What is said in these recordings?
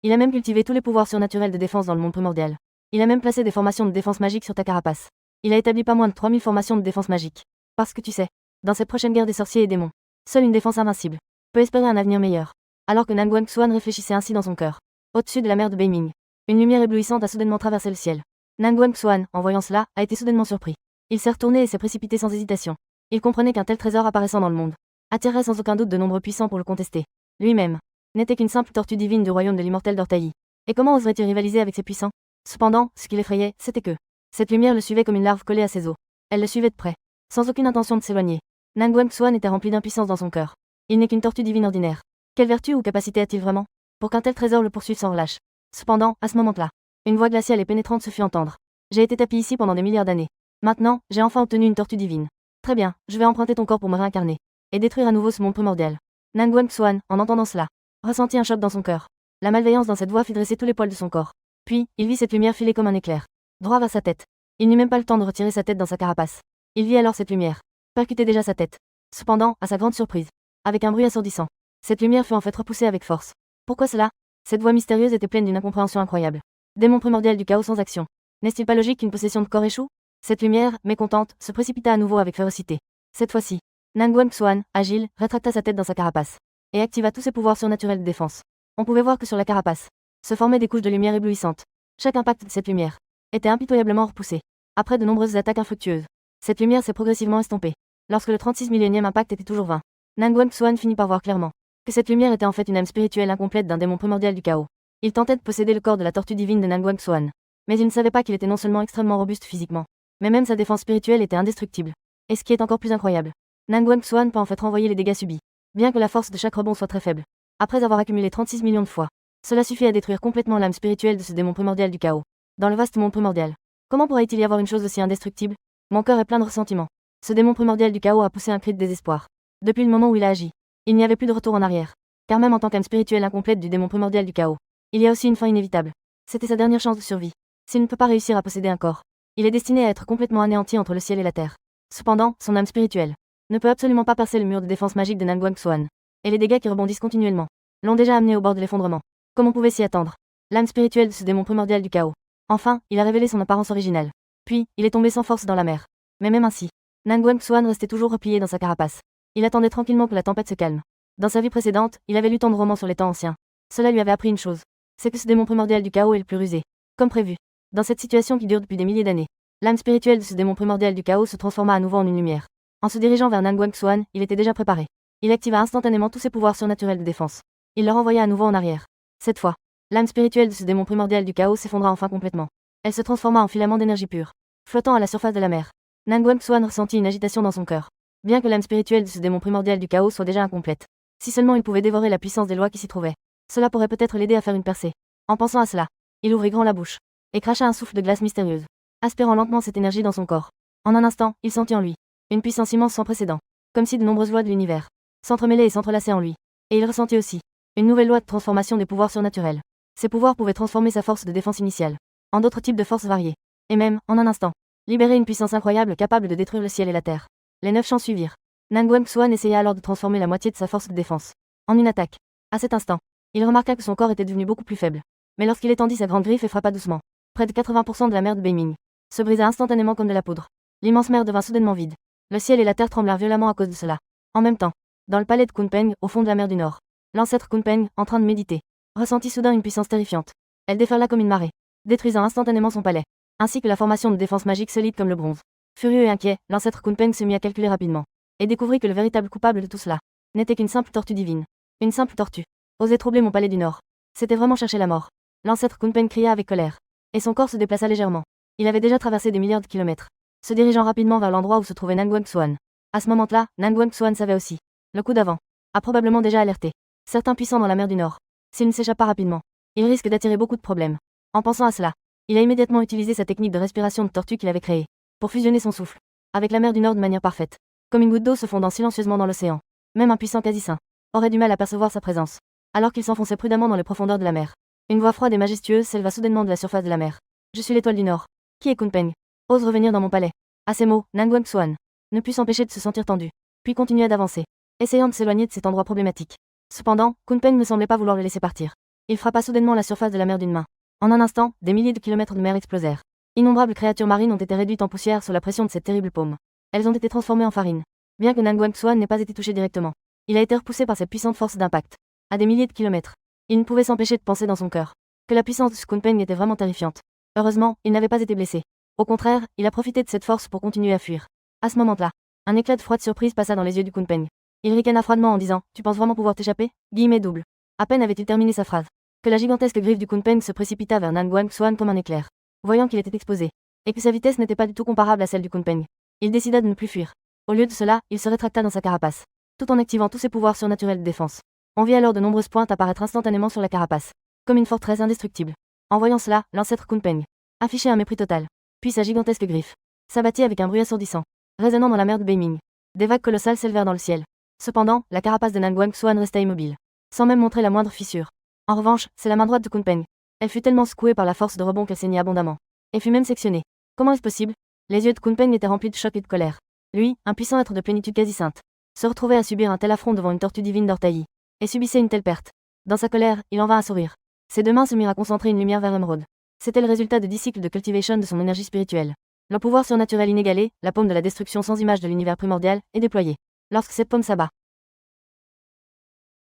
Il a même cultivé tous les pouvoirs surnaturels de défense dans le monde primordial. Il a même placé des formations de défense magique sur ta carapace. Il a établi pas moins de 3000 formations de défense magique. Parce que tu sais, dans cette prochaine guerre des sorciers et démons, seule une défense invincible peut espérer un avenir meilleur. Alors que Nangguang Xuan réfléchissait ainsi dans son cœur, au-dessus de la mer de Beiming, une lumière éblouissante a soudainement traversé le ciel. Nangguang Xuan, en voyant cela, a été soudainement surpris. Il s'est retourné et s'est précipité sans hésitation. Il comprenait qu'un tel trésor apparaissant dans le monde attirerait sans aucun doute de nombreux puissants pour le contester. Lui-même n'était qu'une simple tortue divine du royaume de l'immortel d'Ortaï. Et comment oserait-il rivaliser avec ces puissants? Cependant, ce qui l'effrayait, c'était que cette lumière le suivait comme une larve collée à ses os. Elle le suivait de près, sans aucune intention de s'éloigner. Nangguang Xuan était rempli d'impuissance dans son cœur. Il n'est qu'une tortue divine ordinaire. Quelle vertu ou capacité a-t-il vraiment pour qu'un tel trésor le poursuive sans relâche? Cependant, à ce moment-là, une voix glaciale et pénétrante se fit entendre. J'ai été tapi ici pendant des milliards d'années. Maintenant, j'ai enfin obtenu une tortue divine. Très bien, je vais emprunter ton corps pour me réincarner et détruire à nouveau ce monde primordial. Nangguang Xuan, en entendant cela, ressentit un choc dans son cœur. La malveillance dans cette voix fit dresser tous les poils de son corps. Puis, il vit cette lumière filer comme un éclair, droit vers sa tête. Il n'eut même pas le temps de retirer sa tête dans sa carapace. Il vit alors cette lumière percuter déjà sa tête. Cependant, à sa grande surprise, avec un bruit assourdissant, cette lumière fut en fait repoussée avec force. Pourquoi cela? Cette voix mystérieuse était pleine d'une incompréhension incroyable. Démon primordial du chaos sans action. N'est-il pas logique qu'une possession de corps échoue? Cette lumière, mécontente, se précipita à nouveau avec férocité. Cette fois-ci, Nangguang Xuan, agile, rétracta sa tête dans sa carapace et activa tous ses pouvoirs surnaturels de défense. On pouvait voir que sur la carapace se formaient des couches de lumière éblouissantes. Chaque impact de cette lumière était impitoyablement repoussé. Après de nombreuses attaques infructueuses, cette lumière s'est progressivement estompée. Lorsque le 36 millionième impact était toujours vain, Nangguang Xuan finit par voir clairement que cette lumière était en fait une âme spirituelle incomplète d'un démon primordial du chaos. Il tentait de posséder le corps de la tortue divine de Nangguang Xuan, mais il ne savait pas qu'il était non seulement extrêmement robuste physiquement, mais même sa défense spirituelle était indestructible. Et ce qui est encore plus incroyable, Nangguang Xuan peut en fait renvoyer les dégâts subis, bien que la force de chaque rebond soit très faible. Après avoir accumulé 36 millions de fois, cela suffit à détruire complètement l'âme spirituelle de ce démon primordial du chaos. Dans le vaste monde primordial, comment pourrait-il y avoir une chose aussi indestructible? Mon cœur est plein de ressentiment. Ce démon primordial du chaos a poussé un cri de désespoir. Depuis le moment où il a agi, il n'y avait plus de retour en arrière. Car même en tant qu'âme spirituelle incomplète du démon primordial du chaos, il y a aussi une fin inévitable. C'était sa dernière chance de survie. S'il ne peut pas réussir à posséder un corps, il est destiné à être complètement anéanti entre le ciel et la terre. Cependant, son âme spirituelle ne peut absolument pas percer le mur de défense magique de Nangguang Xuan. Et les dégâts qui rebondissent continuellement l'ont déjà amené au bord de l'effondrement. Comme on pouvait s'y attendre, l'âme spirituelle de ce démon primordial du chaos. Enfin, il a révélé son apparence originale. Puis, il est tombé sans force dans la mer. Mais même ainsi, Nangguang Xuan restait toujours replié dans sa carapace. Il attendait tranquillement que la tempête se calme. Dans sa vie précédente, il avait lu tant de romans sur les temps anciens. Cela lui avait appris une chose, c'est que ce démon primordial du chaos est le plus rusé. Comme prévu. Dans cette situation qui dure depuis des milliers d'années, l'âme spirituelle de ce démon primordial du chaos se transforma à nouveau en une lumière. En se dirigeant vers Nangguang Xuan, il était déjà préparé. Il activa instantanément tous ses pouvoirs surnaturels de défense. Il le renvoya à nouveau en arrière. Cette fois, l'âme spirituelle de ce démon primordial du chaos s'effondra enfin complètement. Elle se transforma en filament d'énergie pure, flottant à la surface de la mer. Nangguang Xuan ressentit une agitation dans son cœur. Bien que l'âme spirituelle de ce démon primordial du chaos soit déjà incomplète, si seulement il pouvait dévorer la puissance des lois qui s'y trouvaient, cela pourrait peut-être l'aider à faire une percée. En pensant à cela, il ouvrit grand la bouche et cracha un souffle de glace mystérieuse, aspirant lentement cette énergie dans son corps. En un instant, il sentit en lui une puissance immense sans précédent, comme si de nombreuses lois de l'univers s'entremêlaient et s'entrelaçaient en lui. Et il ressentit aussi une nouvelle loi de transformation des pouvoirs surnaturels. Ces pouvoirs pouvaient transformer sa force de défense initiale en d'autres types de forces variées, et même, en un instant, libérer une puissance incroyable capable de détruire le ciel et la terre. Les 9 champs suivirent. Nangguang Xuan essaya alors de transformer la moitié de sa force de défense en une attaque. À cet instant, il remarqua que son corps était devenu beaucoup plus faible. Mais lorsqu'il étendit sa grande griffe et frappa doucement, près de 80% de la mer de Beiming se brisa instantanément comme de la poudre. L'immense mer devint soudainement vide. Le ciel et la terre tremblèrent violemment à cause de cela. En même temps, dans le palais de Kunpeng, au fond de la mer du Nord, l'ancêtre Kunpeng, en train de méditer, ressentit soudain une puissance terrifiante. Elle déferla comme une marée, détruisant instantanément son palais, ainsi que la formation de défense magique solide comme le bronze. Furieux et inquiet, l'ancêtre Kunpeng se mit à calculer rapidement, et découvrit que le véritable coupable de tout cela n'était qu'une simple tortue divine. Une simple tortue osait troubler mon palais du Nord. C'était vraiment chercher la mort. L'ancêtre Kunpeng cria avec colère, et son corps se déplaça légèrement. Il avait déjà traversé des milliards de kilomètres, se dirigeant rapidement vers l'endroit où se trouvait Nangguang Xuan. À ce moment-là, Nangguang Xuan savait aussi. Le coup d'avant a probablement déjà alerté certains puissants dans la mer du Nord. S'il ne s'échappe pas rapidement, il risque d'attirer beaucoup de problèmes. En pensant à cela, il a immédiatement utilisé sa technique de respiration de tortue qu'il avait créée pour fusionner son souffle avec la mer du Nord de manière parfaite, comme une goutte d'eau se fondant silencieusement dans l'océan. Même un puissant quasi-saint aurait du mal à percevoir sa présence, alors qu'il s'enfonçait prudemment dans les profondeurs de la mer. Une voix froide et majestueuse s'éleva soudainement de la surface de la mer. Je suis l'étoile du Nord. Qui est Kunpeng? Ose revenir dans mon palais. À ces mots, Nangguang Xuan ne put s'empêcher de se sentir tendu, puis continua d'avancer, essayant de s'éloigner de cet endroit problématique. Cependant, Kunpeng ne semblait pas vouloir le laisser partir. Il frappa soudainement la surface de la mer d'une main. En un instant, des milliers de kilomètres de mer explosèrent. Innombrables créatures marines ont été réduites en poussière sous la pression de cette terrible paume. Elles ont été transformées en farine. Bien que Nangguang Xuan n'ait pas été touché directement, il a été repoussé par cette puissante force d'impact. À des milliers de kilomètres. Il ne pouvait s'empêcher de penser dans son cœur que la puissance de ce Kunpeng était vraiment terrifiante. Heureusement, il n'avait pas été blessé. Au contraire, il a profité de cette force pour continuer à fuir. À ce moment-là, un éclat de froide surprise passa dans les yeux du Kunpeng. Il ricana froidement en disant « Tu penses vraiment pouvoir t'échapper ?» Guillemets double. À peine avait-il terminé sa phrase que la gigantesque griffe du Kunpeng se précipita vers Nangguang Xuan comme un éclair. Voyant qu'il était exposé, et que sa vitesse n'était pas du tout comparable à celle du Kunpeng, il décida de ne plus fuir. Au lieu de cela, il se rétracta dans sa carapace, tout en activant tous ses pouvoirs surnaturels de défense. On vit alors de nombreuses pointes apparaître instantanément sur la carapace, comme une forteresse indestructible. En voyant cela, l'ancêtre Kunpeng affichait un mépris total. Puis sa gigantesque griffe s'abattit avec un bruit assourdissant, résonnant dans la mer de Beiming. Des vagues colossales s'élevèrent dans le ciel. Cependant, la carapace de Nangguang Xuan resta immobile, sans même montrer la moindre fissure. En revanche, c'est la main droite de Kunpeng. Elle fut tellement secouée par la force de rebond qu'elle saignait abondamment, et fut même sectionnée. Comment est-ce possible? Les yeux de Kunpeng étaient remplis de choc et de colère. Lui, un puissant être de plénitude quasi sainte, se retrouvait à subir un tel affront devant une tortue divine d'Ortaï, et subissait une telle perte. Dans sa colère, il en vint à sourire. Ses deux mains se mirent à concentrer une lumière vers émeraude. C'était le résultat de 10 cycles de cultivation de son énergie spirituelle. Le pouvoir surnaturel inégalé, la paume de la destruction sans image de l'univers primordial, est déployé. Lorsque cette paume s'abat,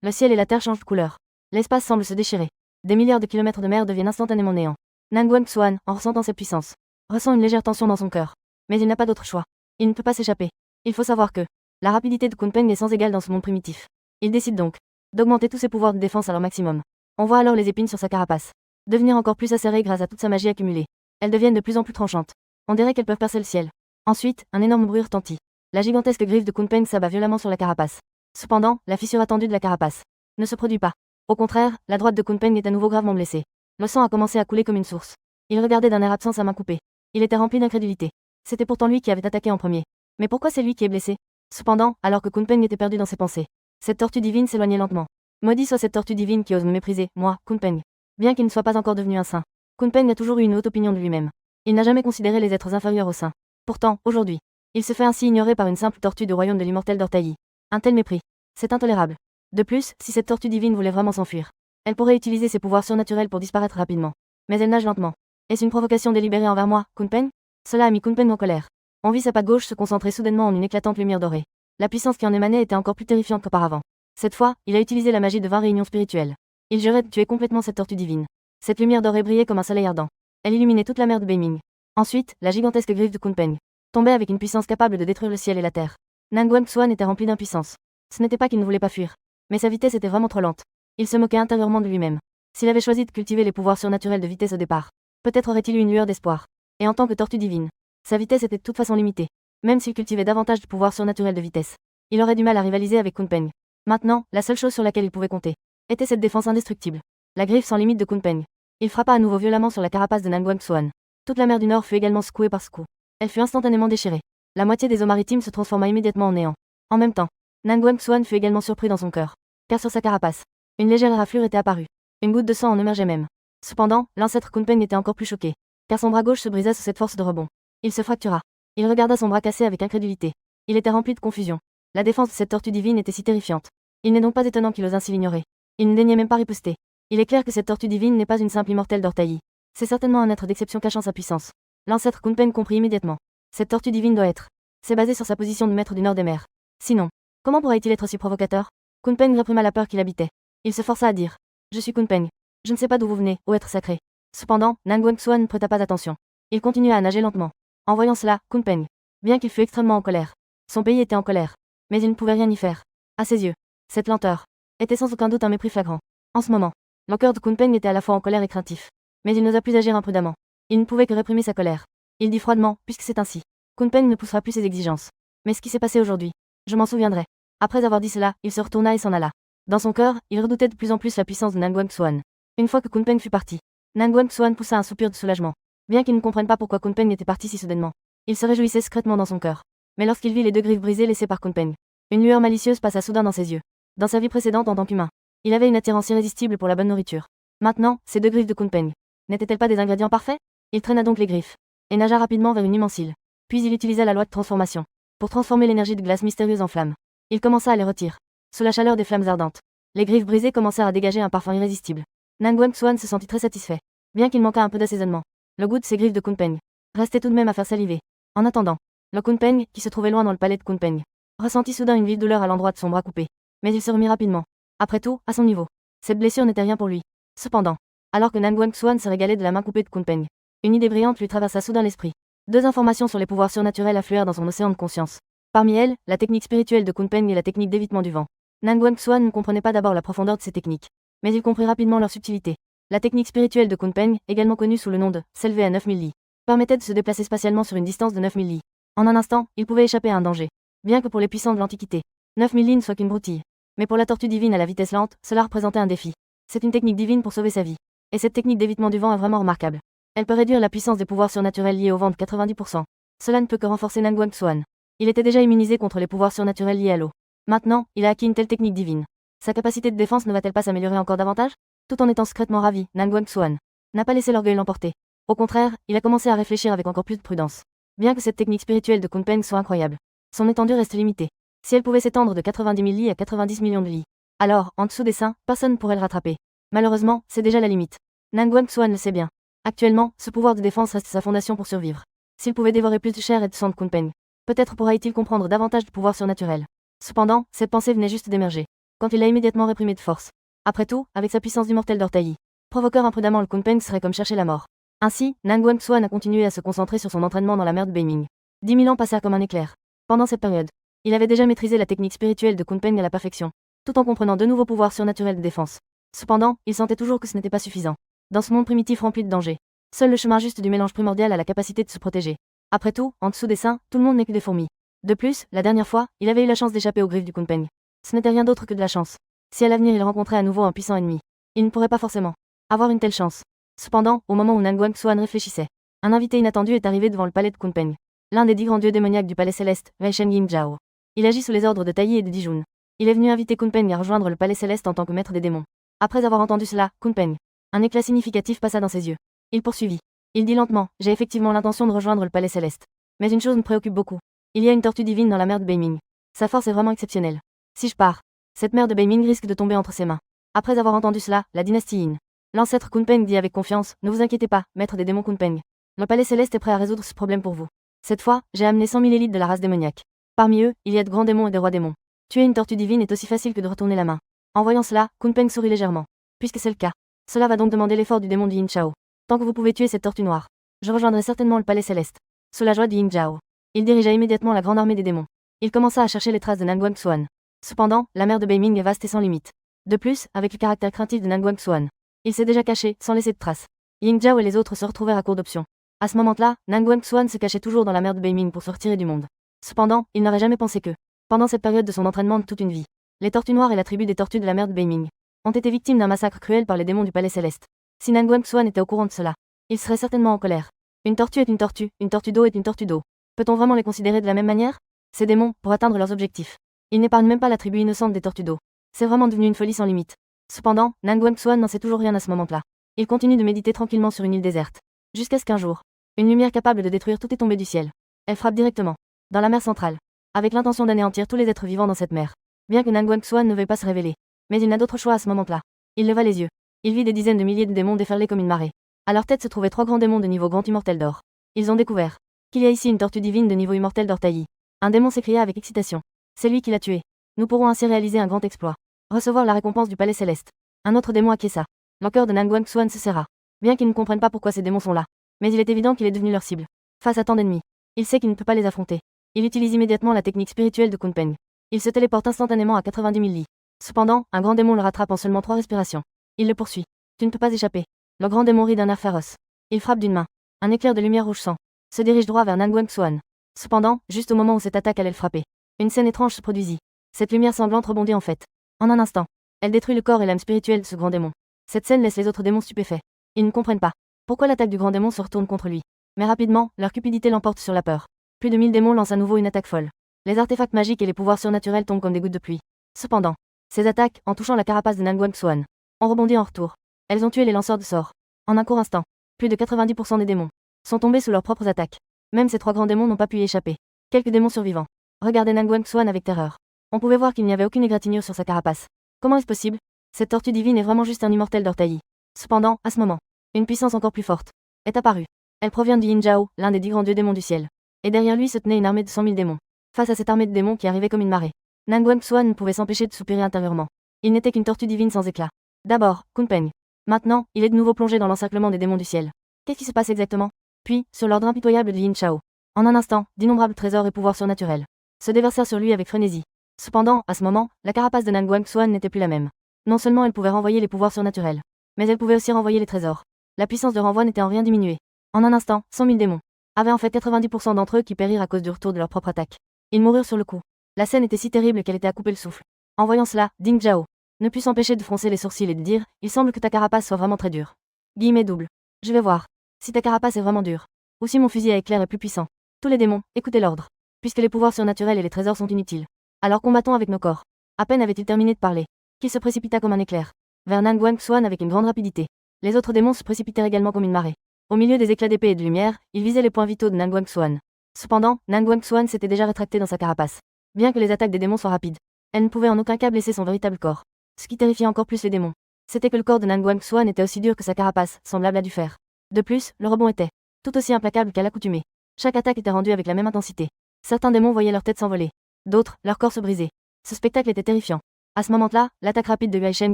le ciel et la terre changent de couleur. L'espace semble se déchirer. Des milliards de kilomètres de mer deviennent instantanément néant. Nangguang Xuan, en ressentant cette puissance, ressent une légère tension dans son cœur. Mais il n'a pas d'autre choix. Il ne peut pas s'échapper. Il faut savoir que la rapidité de Kunpeng est sans égale dans ce monde primitif. Il décide donc d'augmenter tous ses pouvoirs de défense à leur maximum. On voit alors les épines sur sa carapace devenir encore plus acérées grâce à toute sa magie accumulée. Elles deviennent de plus en plus tranchantes. On dirait qu'elles peuvent percer le ciel. Ensuite, un énorme bruit retentit. La gigantesque griffe de Kunpeng s'abat violemment sur la carapace. Cependant, la fissure attendue de la carapace ne se produit pas. Au contraire, la droite de Kunpeng est à nouveau gravement blessée. Le sang a commencé à couler comme une source. Il regardait d'un air absent sa main coupée. Il était rempli d'incrédulité. C'était pourtant lui qui avait attaqué en premier. Mais pourquoi c'est lui qui est blessé? Cependant, alors que Kunpeng était perdu dans ses pensées, cette tortue divine s'éloignait lentement. Maudit soit cette tortue divine qui ose me mépriser, moi, Kunpeng. Bien qu'il ne soit pas encore devenu un saint, Kunpeng a toujours eu une haute opinion de lui-même. Il n'a jamais considéré les êtres inférieurs aux saints. Pourtant, aujourd'hui, il se fait ainsi ignorer par une simple tortue du royaume de l'immortel d'Ortaï. Un tel mépris, c'est intolérable. De plus, si cette tortue divine voulait vraiment s'enfuir, elle pourrait utiliser ses pouvoirs surnaturels pour disparaître rapidement. Mais elle nage lentement. Est-ce une provocation délibérée envers moi, Kunpeng? Cela a mis Kunpeng en colère. On vit sa patte gauche se concentrer soudainement en une éclatante lumière dorée. La puissance qui en émanait était encore plus terrifiante qu'auparavant. Cette fois, il a utilisé la magie de 20 réunions spirituelles. Il jurait de tuer complètement cette tortue divine. Cette lumière dorée brillait comme un soleil ardent. Elle illuminait toute la mer de Beiming. Ensuite, la gigantesque griffe de Kunpeng tombait avec une puissance capable de détruire le ciel et la terre. Nangguang Xuan était rempli d'impuissance. Ce n'était pas qu'il ne voulait pas fuir, mais sa vitesse était vraiment trop lente. Il se moquait intérieurement de lui-même. S'il avait choisi de cultiver les pouvoirs surnaturels de vitesse au départ, peut-être aurait-il eu une lueur d'espoir. Et en tant que tortue divine, sa vitesse était de toute façon limitée. Même s'il cultivait davantage de pouvoirs surnaturels de vitesse, il aurait du mal à rivaliser avec Kunpeng. Maintenant, la seule chose sur laquelle il pouvait compter était cette défense indestructible. La griffe sans limite de Kunpeng. Il frappa à nouveau violemment sur la carapace de Nangguang Xuan. Toute la mer du Nord fut également secouée par ce coup. Elle fut instantanément déchirée. La moitié des eaux maritimes se transforma immédiatement en néant. En même temps, Nangguang Xuan fut également surpris dans son cœur, car sur sa carapace, une légère éraflure était apparue. Une goutte de sang en émergeait même. Cependant, l'ancêtre Kunpeng était encore plus choqué, car son bras gauche se brisa sous cette force de rebond. Il se fractura. Il regarda son bras cassé avec incrédulité. Il était rempli de confusion. La défense de cette tortue divine était si terrifiante. Il n'est donc pas étonnant qu'il ose ainsi l'ignorer. Il ne daignait même pas riposter. Il est clair que cette tortue divine n'est pas une simple immortelle d'Ortaï. C'est certainement un être d'exception cachant sa puissance. L'ancêtre Kunpeng comprit immédiatement. Cette tortue divine doit être. C'est basé sur sa position de maître du nord des mers. Sinon, comment pourrait-il être aussi provocateur? Kunpeng réprima la peur qu'il habitait. Il se força à dire. Je suis Kunpeng. Je ne sais pas d'où vous venez, ô être sacré. Cependant, Nangguang Xuan ne prêta pas attention. Il continua à nager lentement. En voyant cela, Kunpeng, bien qu'il fût extrêmement en colère, son pays était en colère. Mais il ne pouvait rien y faire. À ses yeux, cette lenteur était sans aucun doute un mépris flagrant. En ce moment, le cœur de Kunpeng était à la fois en colère et craintif. Mais il n'osa plus agir imprudemment. Il ne pouvait que réprimer sa colère. Il dit froidement, puisque c'est ainsi, Kunpeng ne poussera plus ses exigences. Mais ce qui s'est passé aujourd'hui, je m'en souviendrai. Après avoir dit cela, il se retourna et s'en alla. Dans son cœur, il redoutait de plus en plus la puissance de Nangguang Xuan. Une fois que Kunpeng fut parti, Nangguang Xuan poussa un soupir de soulagement. Bien qu'il ne comprenne pas pourquoi Kunpeng était parti si soudainement, il se réjouissait secrètement dans son cœur. Mais lorsqu'il vit les deux griffes brisées laissées par Kunpeng, une lueur malicieuse passa soudain dans ses yeux. Dans sa vie précédente en tant qu'humain, il avait une attirance irrésistible pour la bonne nourriture. Maintenant, ces deux griffes de Kunpeng n'étaient-elles pas des ingrédients parfaits? Il traîna donc les griffes et nagea rapidement vers une immense île. Puis il utilisa la loi de transformation pour transformer l'énergie de glace mystérieuse en flamme. Il commença à les retirer. Sous la chaleur des flammes ardentes, les griffes brisées commencèrent à dégager un parfum irrésistible. Nangguang Xuan se sentit très satisfait. Bien qu'il manquât un peu d'assaisonnement, le goût de ses griffes de Kunpeng restait tout de même à faire saliver. En attendant, le Kunpeng, qui se trouvait loin dans le palais de Kunpeng, ressentit soudain une vive douleur à l'endroit de son bras coupé. Mais il se remit rapidement. Après tout, à son niveau, cette blessure n'était rien pour lui. Cependant, alors que Nangguang Xuan se régalait de la main coupée de Kunpeng, une idée brillante lui traversa soudain l'esprit. Deux informations sur les pouvoirs surnaturels affluèrent dans son océan de conscience. Parmi elles, la technique spirituelle de Kunpeng et la technique d'évitement du vent. Nangguang Xuan ne comprenait pas d'abord la profondeur de ces techniques, mais il comprit rapidement leur subtilité. La technique spirituelle de Kunpeng, également connue sous le nom de s'élever à 9000 li, permettait de se déplacer spatialement sur une distance de 9000 li. En un instant, il pouvait échapper à un danger. Bien que pour les puissants de l'Antiquité, 9000 li ne soit qu'une broutille. Mais pour la tortue divine à la vitesse lente, cela représentait un défi. C'est une technique divine pour sauver sa vie. Et cette technique d'évitement du vent est vraiment remarquable. Elle peut réduire la puissance des pouvoirs surnaturels liés au vent de 90%. Cela ne peut que renforcer Nangguang Xuan. Il était déjà immunisé contre les pouvoirs surnaturels liés à l'eau. Maintenant, il a acquis une telle technique divine. Sa capacité de défense ne va-t-elle pas s'améliorer encore davantage? Tout en étant secrètement ravi, Nangguang Xuan n'a pas laissé l'orgueil l'emporter. Au contraire, il a commencé à réfléchir avec encore plus de prudence. Bien que cette technique spirituelle de Kunpeng soit incroyable, son étendue reste limitée. Si elle pouvait s'étendre de 90 000 li à 90 millions de li, alors, en dessous des seins, personne ne pourrait le rattraper. Malheureusement, c'est déjà la limite. Nangguang Xuan le sait bien. Actuellement, ce pouvoir de défense reste sa fondation pour survivre. S'il pouvait dévorer plus de chair et de sang de Kunpeng, peut-être pourra-t-il comprendre davantage de pouvoirs surnaturels. Cependant, cette pensée venait juste d'émerger, quand il l'a immédiatement réprimée de force. Après tout, avec sa puissance du mortel d'Ortaï, provoquer imprudemment le Kunpeng serait comme chercher la mort. Ainsi, Nangguang Xuan a continué à se concentrer sur son entraînement dans la mer de Beiming. 10 000 ans passèrent comme un éclair. Pendant cette période, il avait déjà maîtrisé la technique spirituelle de Kunpeng à la perfection, tout en comprenant de nouveaux pouvoirs surnaturels de défense. Cependant, il sentait toujours que ce n'était pas suffisant. Dans ce monde primitif rempli de dangers, seul le chemin juste du mélange primordial a la capacité de se protéger. Après tout, en dessous des seins, tout le monde n'est que des fourmis. De plus, la dernière fois, il avait eu la chance d'échapper aux griffes du Kunpeng. Ce n'était rien d'autre que de la chance. Si à l'avenir il rencontrait à nouveau un puissant ennemi, il ne pourrait pas forcément avoir une telle chance. Cependant, au moment où Nangguang Xuan réfléchissait, un invité inattendu est arrivé devant le palais de Kunpeng. L'un des 10 grands dieux démoniaques du palais céleste, Wei Shen Yingzhao. Il agit sous les ordres de Taï et de Dijun. Il est venu inviter Kunpeng à rejoindre le palais céleste en tant que maître des démons. Après avoir entendu cela, Kunpeng, un éclat significatif passa dans ses yeux. Il poursuivit. Il dit lentement, j'ai effectivement l'intention de rejoindre le palais céleste. Mais une chose me préoccupe beaucoup. Il y a une tortue divine dans la mer de Beiming. Sa force est vraiment exceptionnelle. Si je pars, cette mer de Beiming risque de tomber entre ses mains. Après avoir entendu cela, la dynastie Yin. L'ancêtre Kunpeng dit avec confiance, ne vous inquiétez pas, maître des démons Kunpeng. Le palais céleste est prêt à résoudre ce problème pour vous. Cette fois, j'ai amené 100 000 élites de la race démoniaque. Parmi eux, il y a de grands démons et des rois démons. Tuer une tortue divine est aussi facile que de retourner la main. En voyant cela, Kunpeng sourit légèrement. Puisque c'est le cas, cela va donc demander l'effort du démon de Yin Chao. Tant que vous pouvez tuer cette tortue noire, je rejoindrai certainement le palais céleste. Sous la joie de Yin Chao, il dirigea immédiatement la grande armée des démons. Il commença à chercher les traces de Nangguang Xuan. Cependant, la mer de Beiming est vaste et sans limite. De plus, avec le caractère craintif de Nangguang Xuan, il s'est déjà caché, sans laisser de traces. Ying Zhao et les autres se retrouvèrent à court d'options. À ce moment-là, Nangguang Xuan se cachait toujours dans la mer de Beiming pour se retirer du monde. Cependant, il n'aurait jamais pensé que, pendant cette période de son entraînement de toute une vie, les tortues noires et la tribu des tortues de la mer de Beiming ont été victimes d'un massacre cruel par les démons du palais céleste. Si Nangguang Xuan était au courant de cela, il serait certainement en colère. Une tortue est une tortue d'eau est une tortue d'eau. Peut-on vraiment les considérer de la même manière? Ces démons, pour atteindre leurs objectifs, ils n'épargnent même pas la tribu innocente des tortues d'eau. C'est vraiment devenu une folie sans limite. Cependant, Nangguang Xuan n'en sait toujours rien à ce moment-là. Il continue de méditer tranquillement sur une île déserte. Jusqu'à ce qu'un jour, une lumière capable de détruire tout est tombée du ciel. Elle frappe directement dans la mer centrale, avec l'intention d'anéantir tous les êtres vivants dans cette mer. Bien que Nangguang Xuan ne veuille pas se révéler, mais il n'a d'autre choix à ce moment-là. Il leva les yeux. Il vit des dizaines de milliers de démons déferler comme une marée. À leur tête se trouvaient 3 grands démons de niveau grand immortel d'or. Ils ont découvert qu'il y a ici une tortue divine de niveau immortel d'or taillis. Un démon s'écria avec excitation. C'est lui qui l'a tué. Nous pourrons ainsi réaliser un grand exploit. Recevoir la récompense du palais céleste. Un autre démon acquiesça. Le cœur de Nangguang Xuan se serra. Bien qu'il ne comprenne pas pourquoi ces démons sont là, mais il est évident qu'il est devenu leur cible. Face à tant d'ennemis, il sait qu'il ne peut pas les affronter. Il utilise immédiatement la technique spirituelle de Kunpeng. Il se téléporte instantanément à 90 000 li. Cependant, un grand démon le rattrape en seulement 3 respirations. Il le poursuit. Tu ne peux pas échapper. Le grand démon rit d'un air féroce. Il frappe d'une main. Un éclair de lumière rouge sang se dirige droit vers Nangguang Xuan. Cependant, juste au moment où cette attaque allait le frapper, une scène étrange se produisit. Cette lumière sanglante rebondit en fait. En un instant, elle détruit le corps et l'âme spirituelle de ce grand démon. Cette scène laisse les autres démons stupéfaits. Ils ne comprennent pas pourquoi l'attaque du grand démon se retourne contre lui. Mais rapidement, leur cupidité l'emporte sur la peur. Plus de 1000 démons lancent à nouveau une attaque folle. Les artefacts magiques et les pouvoirs surnaturels tombent comme des gouttes de pluie. Cependant, ces attaques, en touchant la carapace de Nangguang Xuan, ont rebondi en retour. Elles ont tué les lanceurs de sorts. En un court instant, plus de 90% des démons sont tombés sous leurs propres attaques. Même ces 3 grands démons n'ont pas pu y échapper. Quelques démons survivants regardaient Nangguang Xuan avec terreur. On pouvait voir qu'il n'y avait aucune égratignure sur sa carapace. Comment est-ce possible? Cette tortue divine est vraiment juste un immortel d'or taillis. Cependant, à ce moment, une puissance encore plus forte est apparue. Elle provient du Yin Zhao, l'un des 10 grands dieux démons du ciel. Et derrière lui se tenait une armée de 100 000 démons. Face à cette armée de démons qui arrivait comme une marée, Nangguang Xuan ne pouvait s'empêcher de soupirer intérieurement. Il n'était qu'une tortue divine sans éclat. D'abord, Kunpeng. Maintenant, il est de nouveau plongé dans l'encerclement des démons du ciel. Qu'est-ce qui se passe exactement? Puis, sur l'ordre impitoyable de Yin Chao, en un instant, d'innombrables trésors et pouvoirs surnaturels se déversèrent sur lui avec frénésie. Cependant, à ce moment, la carapace de Nangguang Xuan n'était plus la même. Non seulement elle pouvait renvoyer les pouvoirs surnaturels, mais elle pouvait aussi renvoyer les trésors. La puissance de renvoi n'était en rien diminuée. En un instant, 100 000 démons avaient en fait 90% d'entre eux qui périrent à cause du retour de leur propre attaque. Ils moururent sur le coup. La scène était si terrible qu'elle était à couper le souffle. En voyant cela, Ding Zhao ne put s'empêcher de froncer les sourcils et de dire « Il semble que ta carapace soit vraiment très dure. » Guillemets double. Je vais voir. Si ta carapace est vraiment dure. Ou si mon fusil à éclair est plus puissant. Tous les démons, écoutez l'ordre. Puisque les pouvoirs surnaturels et les trésors sont inutiles. Alors combattons avec nos corps. À peine avait-il terminé de parler, qu'il se précipita comme un éclair vers Nangguang Xuan avec une grande rapidité. Les autres démons se précipitèrent également comme une marée. Au milieu des éclats d'épée et de lumière, ils visaient les points vitaux de Nangguang Xuan. Cependant, Nangguang Xuan s'était déjà rétracté dans sa carapace. Bien que les attaques des démons soient rapides, elle ne pouvait en aucun cas blesser son véritable corps. Ce qui terrifiait encore plus les démons, c'était que le corps de Nangguang Xuan était aussi dur que sa carapace, semblable à du fer. De plus, le rebond était tout aussi implacable qu'à l'accoutumée. Chaque attaque était rendue avec la même intensité. Certains démons voyaient leur tête s'envoler. D'autres, leur corps se briser. Ce spectacle était terrifiant. À ce moment-là, l'attaque rapide de Yuaishen